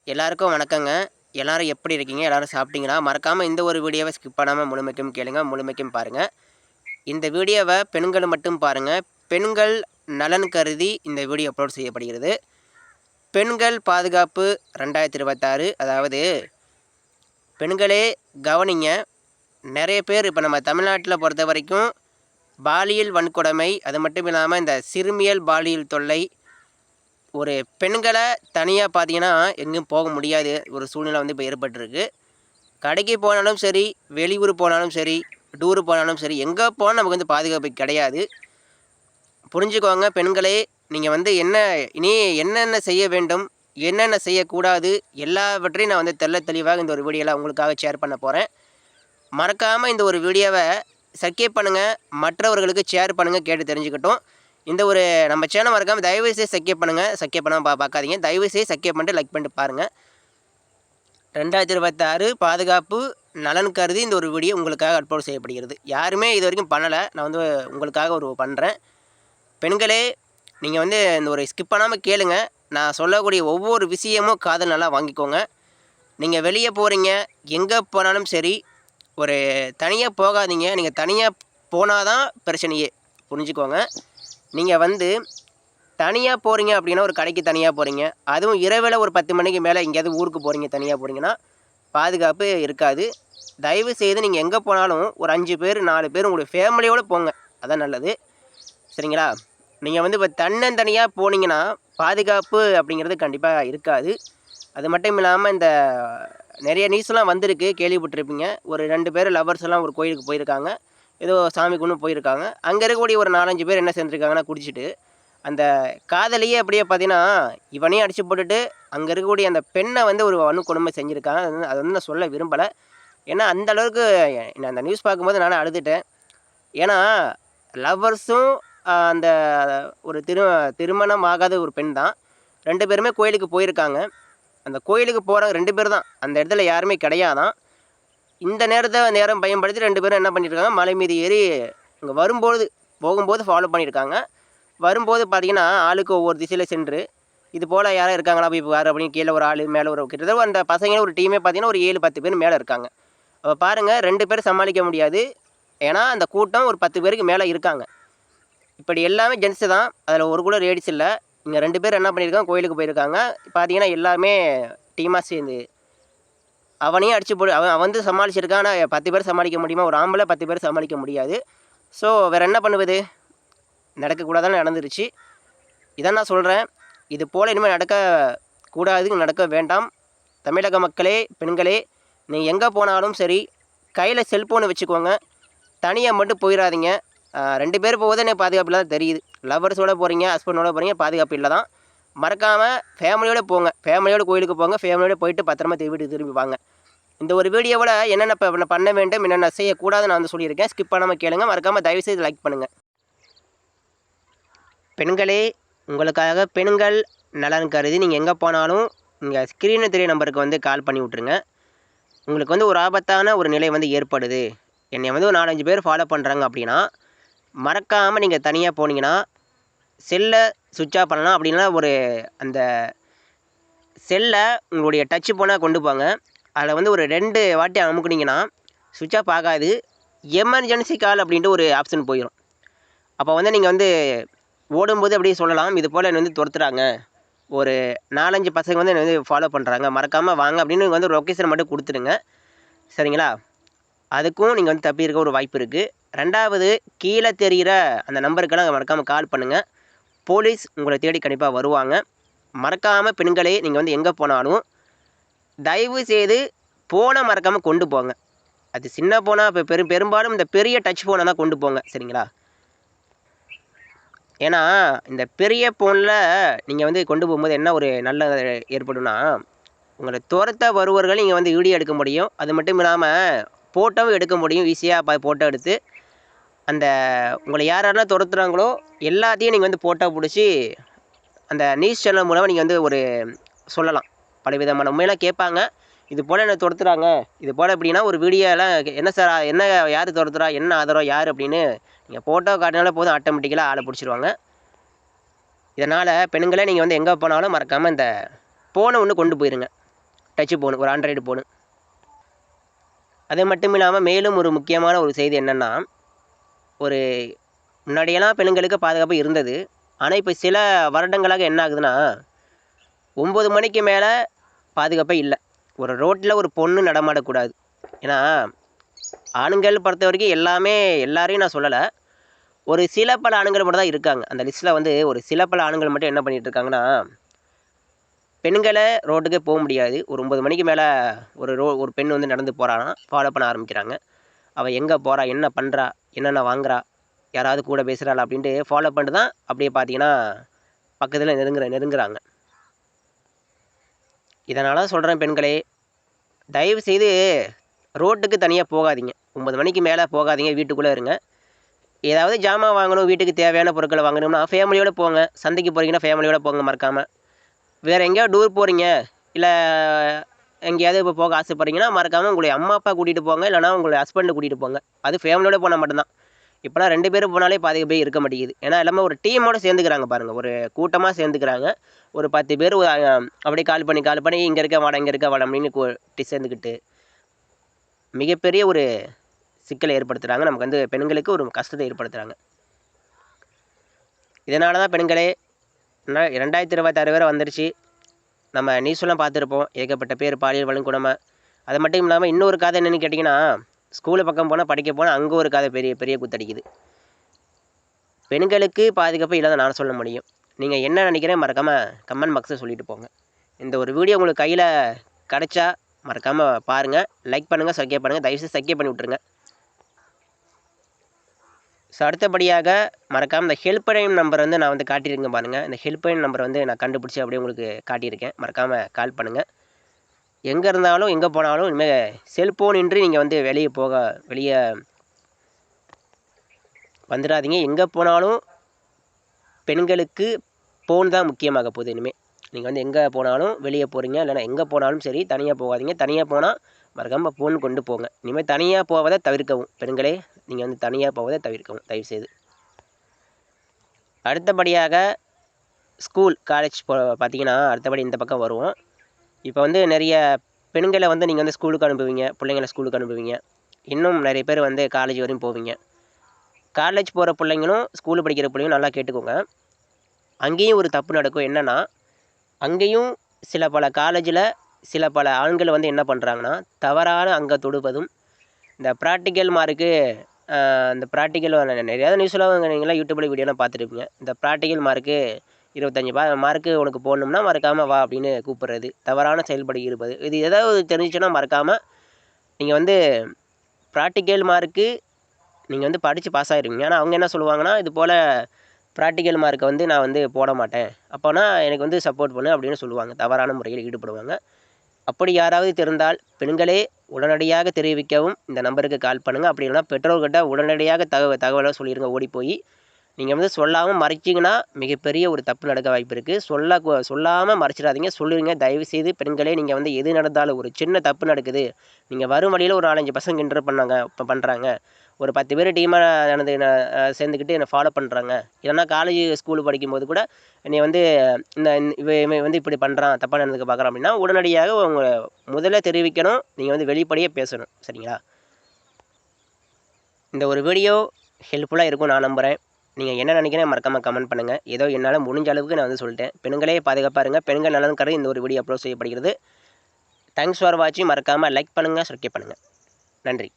எல்லாருக்கும் வணக்கங்க. எல்லாரும் எப்படி இருக்கீங்க? எல்லாரும் சாப்பிட்டீங்களா? மறக்காம இந்த ஒரு வீடியோவ ஸ்கிப் பண்ணாம முழுமைக்கும் கேளுங்க, முழுமைக்கும் பாருங்க. இந்த வீடியோவ பெண்கள் மட்டும் பாருங்க. பெண்கள் நலன் கருதி இந்த வீடியோ அப்லோட் செய்யப்படுகிறது. பெண்கள் பாதுகாப்பு 2026 அதாவது பெண்களே கவனிங்க. நெறைய பேர் இப்ப நம்ம தமிழ்நாட்ல பொறுத்தவரைக்கும் பாலியல் வன்கொடுமை, அது மட்டும் இல்லாம இந்த சிறுமியல் பாலியல் தொல்லை, ஒரு பெண்கள தனியா பார்த்தீங்கன்னா, எங்கேயும் போக முடியாத ஒரு சூழ்நிலை வந்து இப்ப ஏற்பட்டிருக்கு. கடைக்கு போனாலும் சரி, வெளியூர் போனாலும் சரி, டூர் போனாலும் சரி, எங்க போனாலும் நமக்கு வந்து பாதுகாப்பு கிடையாது. புரிஞ்சுக்கோங்க பெண்களே, நீங்க வந்து இனி என்னென்ன செய்ய வேண்டும், என்னென்ன செய்யக்கூடாது, எல்லாவற்றையும் நான் வந்து தெள்ளத் தெளிவாக இந்த ஒரு வீடியோல உங்களுக்காக ஷேர் பண்ண போறேன். மறக்காம இந்த ஒரு வீடியோவ சப்ஸ்கிரைப் பண்ணுங்க, மற்றவர்களுக்கு ஷேர் பண்ணுங்க, கேட்டு தெரிஞ்சுக்கட்டும். இந்த ஒரு நம்ம சேனல் மறக்காம தயவுசெய்து சப்ஸ்கிரைப் பண்ணுங்க. சப்ஸ்கிரைப் பண்ணாம பார்க்காதீங்க. தயவுசெய்து சப்ஸ்கிரைப் பண்ணிட்டு, லைக் பண்ணிட்டு பாருங்க. 2026 பாதுகாப்பு நலன் கருதி இந்த ஒரு வீடியோ உங்களுக்காக அப்லோட் செய்யப்படுகிறது. யாருமே இதுவரைக்கும் பண்ணல. நான் வந்து உங்களுக்காக ஒரு பண்றேன். பெண்களே, நீங்க வந்து இந்த ஒரு ஸ்கிப் பண்ணாம கேளுங்க. நான் சொல்லக்கூடிய ஒவ்வொரு விஷயமும் காதுல நல்லா வாங்கிக்கோங்க. நீங்க வெளிய போறீங்க, எங்க போனாலும் சரி, ஒரு தனியா போகாதீங்க. நீங்க தனியா போனா தான் பிரச்சனையே. புரிஞ்சுக்கோங்க. நீங்க வந்து தனியா போறீங்க அப்படின்னா, ஒரு கடைக்கு தனியா போறீங்க. அதுவும் இரவுல ஒரு 10 மணிக்கு மேல எங்கேயாவது ஊருக்கு போறீங்க, தனியா போறீங்கன்னா, பாதுகாப்பு இருக்காது. தயவு செய்து நீங்க எங்க போனாலும் ஒரு 5 பேர், 4 பேர் உங்களுடைய ஃபேமிலியோட போங்க. அதான் நல்லது. சரிங்களா? நீங்க வந்து இப்ப தன்னந்தனியா போனீங்கன்னா, பாதுகாப்பு அப்படிங்கிறது கண்டிப்பா இருக்காது. அது மட்டும் இல்லாம இந்த நெறைய நியூஸ்லாம் வந்திருக்கு, கேள்விப்பட்டிருப்பீங்க. ஒரு 2 பேர் லவ்வர்ஸ் எல்லாம் ஒரு கோயிலுக்கு போயிருக்காங்க. ஏதோ சாமி கும்பிட போயிருக்காங்க. அங்க இருக்கக்கூடிய ஒரு 4, 5 பேர் என்ன செஞ்சிருக்காங்கன்னா, குடிச்சிட்டு அந்த காதலியே அப்படியே பார்த்தீங்கன்னா, இவனையும் அடிச்சு போட்டுட்டு, அங்க இருக்கக்கூடிய அந்த பெண்ண வந்து ஒரு வன்கொடுமை செஞ்சிருக்காங்க. அது வந்து நான் சொல்ல விரும்பல. ஏன்னா, அந்த அளவுக்கு நான் அந்த நியூஸ் பார்க்கும்போது நானே அழுதுட்டேன். ஏன்னா, லவ்வர்ஸும் அந்த ஒரு திருமணம் ஆகாத ஒரு பெண் தான். 2 பேருமே கோயிலுக்கு போயிருக்காங்க. அந்த கோயிலுக்கு போறவங்க 2 பேர் தான். அந்த இடத்துல யாருமே கிடையாதாம். இந்த நேரம் பயன்படுத்தி 2 பேரும் என்ன பண்ணியிருக்காங்க, மலை மீது ஏறி அங்க போகும்போது ஃபாலோ பண்ணியிருக்காங்க. வரும்போது பார்த்தீங்கன்னா, ஆளுக்கு ஒவ்வொரு திசையில சென்று, இது போல யாரும் இருக்காங்களா? போய் பாரு அப்படின்னு கீழ ஒரு ஆளு, மேல ஒரு கிட்டத்தட்ட அந்த பசங்க ஒரு டீமே பார்த்தீங்கன்னா, ஒரு 7, 10 பேர் மேல இருக்காங்க. அப்ப பாருங்க 2 பேரும் சமாளிக்க முடியாது. ஏன்னா, அந்த கூட்டம் ஒரு 10 பேருக்கு மேல இருக்காங்க. இப்படி எல்லாமே ஜென்ஸ் தான். அதில ஒரு கூட லேடீஸ் இல்ல. இங்க 2 பேர் என்ன பண்ணியிருக்காங்க, கோயிலுக்கு போயிருக்காங்க. பார்த்தீங்கன்னா, எல்லாமே டீமா சேர்ந்து அவனையும் அடிச்சு போடு அவன் வந்து சமாளிச்சிருக்கான். ஆனா 10 பேர் சமாளிக்க முடியுமா? ஒரு ஆம்பள 10 பேர் சமாளிக்க முடியாது. ஸோ வேற என்ன பண்ணுவது? நடக்கக்கூடாதுன்னு நடந்துருச்சு. இதான் நான் சொல்றேன். இது போல இனிமே நடக்கக்கூடாது, நடக்க வேண்டாம். தமிழக மக்களே, பெண்களே, நீங்க எங்க போனாலும் சரி, கையில செல்ஃபோன் வச்சுக்கோங்க. தனியா மட்டும் போயிறாதீங்க. 2 பேர் போவது எனக்கு பாதுகாப்பு இல்லாத தெரியுது. லவ்வர்ஸோட போறீங்க, ஹஸ்பண்டோட போறீங்க, பாதுகாப்பு இல்ல தான். மறக்காம ஃபேமிலியோட போங்க. ஃபேமிலியோட கோயிலுக்கு போங்க. ஃபேமிலியோட போயிட்டு பத்திரமா வீட்டுக்கு திரும்பி வாங்க. இந்த ஒரு வீடியோவுல என்னென்ன பண்ண வேண்டும், என்னென்ன செய்யக்கூடாதுன்னு நான் வந்து சொல்லியிருக்கேன். ஸ்கிப் பண்ணாம கேளுங்க. மறக்காம தயவுசெய்து லைக் பண்ணுங்க. பெண்களே, உங்களுக்காக பெண்கள் நலன் கருதி நீங்க எங்க போனாலும், இங்க ஸ்க்ரீன்ல தெரிய நம்பருக்கு வந்து கால் பண்ணி விட்டுருங்க. உங்களுக்கு வந்து ஒரு ஆபத்தான ஒரு நிலை வந்து ஏற்படுது. என்னைய வந்து ஒரு 4, 5 பேர் ஃபாலோ பண்றாங்க அப்படின்னா, மறக்காம நீங்க தனியா போனீங்கன்னா, செல்ல ஸ்விட்ச் ஆஃப் பண்ணலாம். அப்படின்னா அந்த செல்ல உங்களுடைய டச் ஃபோனா கொண்டு போங்க. அதில வந்து ஒரு 2 வாட்டி அமுக்குனீங்கன்னா, ஸ்விட்ச் ஆஃப் ஆகாது. எமர்ஜென்சி கால் அப்படின்ட்டு ஒரு ஆப்ஷன் போயிரும். அப்போ வந்து நீங்க வந்து ஓடும்போது அப்படியே சொல்லலாம், இது போல என்ன வந்து துரத்துறாங்க. ஒரு 4, 5 பசங்க வந்து என்ன வந்து ஃபாலோ பண்றாங்க. மறக்காம வாங்க அப்படின்னு நீங்க வந்து ஒரு லொகேஷன் மட்டும் குடுத்துருங்க. சரிங்களா? அதுக்கும் நீங்க வந்து தப்பியிருக்க ஒரு வாய்ப்பு இருக்கு. 2வது கீழ தெரியிற அந்த நம்பருக்கெல்லாம் மறக்காம கால் பண்ணுங்க. போலீஸ் உங்கள தேடி கண்டிப்பா வருவாங்க. மறக்காம பெண்களே, நீங்க வந்து எங்க போனாலும், தயவு செய்து ஃபோன மறக்காம கொண்டு போங்க. அது சின்ன ஃபோனா பெரும்பாலும் இந்த பெரிய டச் ஃபோன தான் கொண்டு போங்க. சரிங்களா? ஏன்னா, இந்த பெரிய ஃபோன்ல நீங்க வந்து கொண்டு போகும்போது என்ன ஒரு நல்லது ஏற்படும்னா, உங்கள துரத்த வருவர்கள் நீங்க வந்து வீடியோ எடுக்க முடியும். அது மட்டும் இல்லாம, ஃபோட்டோவும் எடுக்க முடியும். ஈஸியா ஃபோட்டோ எடுத்து, அந்த உங்கள யாரெல்லாம் துரத்துறாங்களோ, எல்லாத்தையும் நீங்க வந்து ஃபோட்டோ புடிச்சு, அந்த நியூஸ் சேனல் மூலமா நீங்க வந்து சொல்லலாம். பலவிதமான உண்மையெல்லாம் கேட்பாங்க. இது போல என்ன துரத்துறாங்க. இது போல எப்படின்னா ஒரு வீடியோலாம் என்ன சார் என்ன யாரு துரத்துறா? என்ன ஆதாரம்? யாரு? அப்படின்னு நீங்க ஃபோட்டோ காட்டினாலே போதும் ஆட்டோமேட்டிக்கலா ஆள புடிச்சிருவாங்க. இதனால பெண்களே நீங்க வந்து எங்க போனாலும் மறக்காம இந்த ஃபோன ஒண்ணு கொண்டு போயிருங்க. டச்சு ஃபோனு, ஒரு ஆண்ட்ராய்டு ஃபோனு. அது மட்டும் இல்லாமல் மேலும் ஒரு முக்கியமான ஒரு செய்தி என்னென்னா, ஒரு முன்னாடியெல்லாம் பெண்களுக்கு பாதுகாப்பு இருந்தது. ஆனால் இப்போ சில வருடங்களாக என்ன ஆகுதுன்னா, 9 மணிக்கு மேலே பாதுகாப்பே இல்லை. ஒரு ரோட்டில் ஒரு பொண்ணு நடமாடக்கூடாது. ஏன்னா ஆண்கள் பொறுத்த வரைக்கும் எல்லாரையும் நான் சொல்லலை. ஒரு சில பல ஆண்கள் மட்டும் தான் இருக்காங்க. அந்த லிஸ்ட்டில் வந்து ஒரு சில பல ஆண்கள் மட்டும் என்ன பண்ணிகிட்டு இருக்காங்கன்னா, பெண்களை ரோட்டுக்கே போக முடியாது. ஒரு 9 மணிக்கு மேலே ஒரு பெண் வந்து நடந்து போகிறான்னா ஃபாலோ பண்ண ஆரம்பிக்கிறாங்க. அவள் எங்கே போகிறா, என்ன பண்ணுறா, என்னென்ன வாங்குறா, யாராவது கூட பேசுகிறாளா அப்படின்ட்டு ஃபாலோ பண்ணிட்டு தான் அப்படியே பார்த்தீங்கன்னா பக்கத்தில் நெருங்குறாங்க. இதனால் சொல்கிறேன் பெண்களே, தயவு செய்து ரோட்டுக்கு தனியாக போகாதீங்க. 9 மணிக்கு மேலே போகாதீங்க, வீட்டுக்குள்ளே இருங்க. ஏதாவது ஜாமான் வாங்கணும், வீட்டுக்கு தேவையான பொருட்களை வாங்கணும்னா ஃபேமிலியோடு போங்க. சந்தைக்கு போகிறீங்கன்னா ஃபேமிலியோடு போங்க மறக்காமல். வேறு எங்கேயாவது டூர் போகிறீங்க, இல்லை எங்கேயாவது இப்போ போக ஆசைப்பட்றீங்கன்னா மறக்காமல் உங்களுடைய அம்மா அப்பா கூட்டிகிட்டு போங்க, இல்லைனா உங்களுடைய ஹஸ்பண்டை கூட்டிகிட்டு போங்க. அது ஃபேமிலியோடு போனால் மட்டும்தான். இப்போலாம் 2 பேரும் போனாலே பாதுகாப்பே இருக்க மாட்டேங்குது. ஏன்னா எல்லாமே ஒரு டீமோடு சேர்ந்துக்கிறாங்க பாருங்கள், ஒரு கூட்டமாக சேர்ந்துக்கிறாங்க. ஒரு 10 பேர் அப்படியே கால் பண்ணி இங்கே இருக்க வாடா அப்படின்னு சேர்ந்துக்கிட்டு மிகப்பெரிய ஒரு சிக்கலை ஏற்படுத்துகிறாங்க. நமக்கு வந்து பெண்களுக்கு ஒரு கஷ்டத்தை ஏற்படுத்துகிறாங்க. இதனால தான் பெண்களே 2026 வேறு வந்துருச்சு. நம்ம நியூஸ்லாம் பார்த்துருப்போம். ஏகப்பட்ட பேர் பாலியல் வலுக்கொடுமை. அது மட்டும் இல்லாமல் இன்னொரு கதை என்னென்னு கேட்டிங்கன்னா, ஸ்கூலு பக்கம் போனால் படிக்க போனால் அங்கே ஒரு கதை பெரிய குத்தடிக்குது. பெண்களுக்கு பாதுகாப்பு இல்லைன்னு நான் சொல்ல முடியும். நீங்கள் என்ன நினைக்கிறேன் மறக்காமல் கமெண்ட் பாக்ஸில் சொல்லிட்டு போங்க. இந்த ஒரு வீடியோ உங்களுக்கு கையில் கிடச்சா மறக்காமல் பாருங்கள், லைக் பண்ணுங்கள், சப்ஸ்கிரைப் பண்ணுங்கள். தயவுசெய்து சப்ஸ்கிரைப் பண்ணி விட்ருங்க. ஸோ அடுத்தபடியாக மறக்காமல் இந்த ஹெல்ப்லைன் நம்பர் வந்து நான் வந்து காட்டியிருக்கேன் பாருங்கள். இந்த ஹெல்ப்லைன் நம்பர் வந்து நான் கண்டுபிடிச்சி அப்படியே உங்களுக்கு காட்டியிருக்கேன். மறக்காமல் கால் பண்ணுங்கள். எங்கே இருந்தாலும் எங்கே போனாலும் இனிமேல் செல்ஃபோன் இன்றி நீங்கள் வந்து வெளியே வந்துடாதீங்க. எங்கே போனாலும் பெண்களுக்கு ஃபோன் தான் முக்கியமாக போகுது. இனிமேல் நீங்கள் வந்து எங்கே போனாலும் வெளியே போகிறீங்க, இல்லைனா எங்கே போனாலும் சரி தனியாக போகாதீங்க. தனியாக போனால் மறக்காமல் ஃபோன் கொண்டு போங்க. இனிமேல் தனியாக போவதை தவிர்க்கவும் பெண்களே, நீங்கள் வந்து தனியாக போவதை தவிர்க்கவும் தயவுசெய்து. அடுத்தபடியாக ஸ்கூல் காலேஜ் பார்த்தீங்கன்னா அடுத்தபடி இந்த பக்கம் வருவோம். இப்போ வந்து நிறைய பெண்களை வந்து நீங்கள் வந்து ஸ்கூலுக்கு அனுப்புவீங்க, பிள்ளைங்களை ஸ்கூலுக்கு அனுப்புவீங்க. இன்னும் நிறைய பேர் வந்து காலேஜ் வரையும் போவீங்க. காலேஜ் போகிற பிள்ளைங்களும் ஸ்கூலு படிக்கிற பிள்ளைங்களும் நல்லா கேட்டுக்கோங்க. அங்கேயும் ஒரு தப்பு நடக்கும். என்னென்னா, அங்கேயும் சில பல காலேஜில் சில பல ஆண்கள் வந்து என்ன பண்ணுறாங்கன்னா, தவறான அங்கே தொடுப்பதும், இந்த ப்ராக்டிக்கல் மார்க்கு இந்த ப்ராக்டிக்கல் நிறையா நியூஸ்லாம் நீங்களாம் யூடியூப்பில் வீடியோலாம் பார்த்துருப்பீங்க. இந்த ப்ராக்டிக்கல் மார்க்கு 25 மார்க்கு உனக்கு போடணும்னா மறக்காமல் வா அப்படின்னு கூப்பிட்றது, தவறான செயல்படி இருப்பது. இது ஏதாவது தெரிஞ்சுச்சுன்னா மறக்காமல் நீங்கள் வந்து ப்ராக்டிக்கல் மார்க்கு நீங்கள் வந்து படித்து பாஸ் ஆகிருவீங்க. ஆனால் அவங்க என்ன சொல்லுவாங்கன்னா, இது போல் ப்ராக்டிக்கல் மார்க்கை வந்து நான் வந்து போட மாட்டேன், அப்போனா எனக்கு வந்து சப்போர்ட் பண்ணு அப்படின்னு சொல்லுவாங்க. தவறான முறையில் ஈடுபடுவாங்க. அப்படி யாராவது தெரிந்தால் பெண்களே உடனடியாக தெரிவிக்கவும் இந்த நம்பருக்கு கால் பண்ணுங்கள். அப்படி இல்லைனா பெற்றோர்கிட்ட உடனடியாக தகவலை சொல்லிடுங்க. ஓடி போய் நீங்கள் வந்து சொல்லாமல் மறைச்சிங்கன்னா மிகப்பெரிய ஒரு தப்பு நடக்க வாய்ப்பு இருக்குது. சொல்லாமல் மறைச்சிடாதீங்க, சொல்லுவீங்க. தயவுசெய்து பெண்களே, நீங்கள் வந்து எது நடந்தாலும் ஒரு சின்ன தப்பு நடக்குது, நீங்கள் வரும் வழியில் ஒரு 4-5 பசங்க கிண்டல் பண்ணுறாங்க, ஒரு 10 பேர் டீமாக சேர்ந்துக்கிட்டு என்னை ஃபாலோ பண்ணுறாங்க, இல்லைனா காலேஜ் ஸ்கூலு படிக்கும்போது கூட என்னை வந்து இவன் வந்து இப்படி பண்ணுறான், தப்பாக நடந்துக்க பார்க்குறான் அப்படின்னா உடனடியாக உங்களை முதல்ல தெரிவிக்கணும். நீங்கள் வந்து வெளிப்படையே பேசணும். சரிங்களா? இந்த ஒரு வீடியோ ஹெல்ப்ஃபுல்லாக இருக்கும் நான் நம்புகிறேன். நீங்கள் என்ன நினைக்கிறேன் மறக்காமல் கமெண்ட் பண்ணுங்கள். ஏதோ என்னால் முடிஞ்ச அளவுக்கு நான் வந்து சொல்லிட்டேன். பெண்களே பாதுகாப்பாக இருங்க. பெண்கள் நலன் கருதி இந்த ஒரு வீடியோ அப்லோட் செய்யப்படுகிறது. தேங்க்ஸ் ஃபார் வாட்சிங். மறக்காமல் லைக் பண்ணுங்கள், சப்ஸ்கிரைப் பண்ணுங்கள். நன்றி.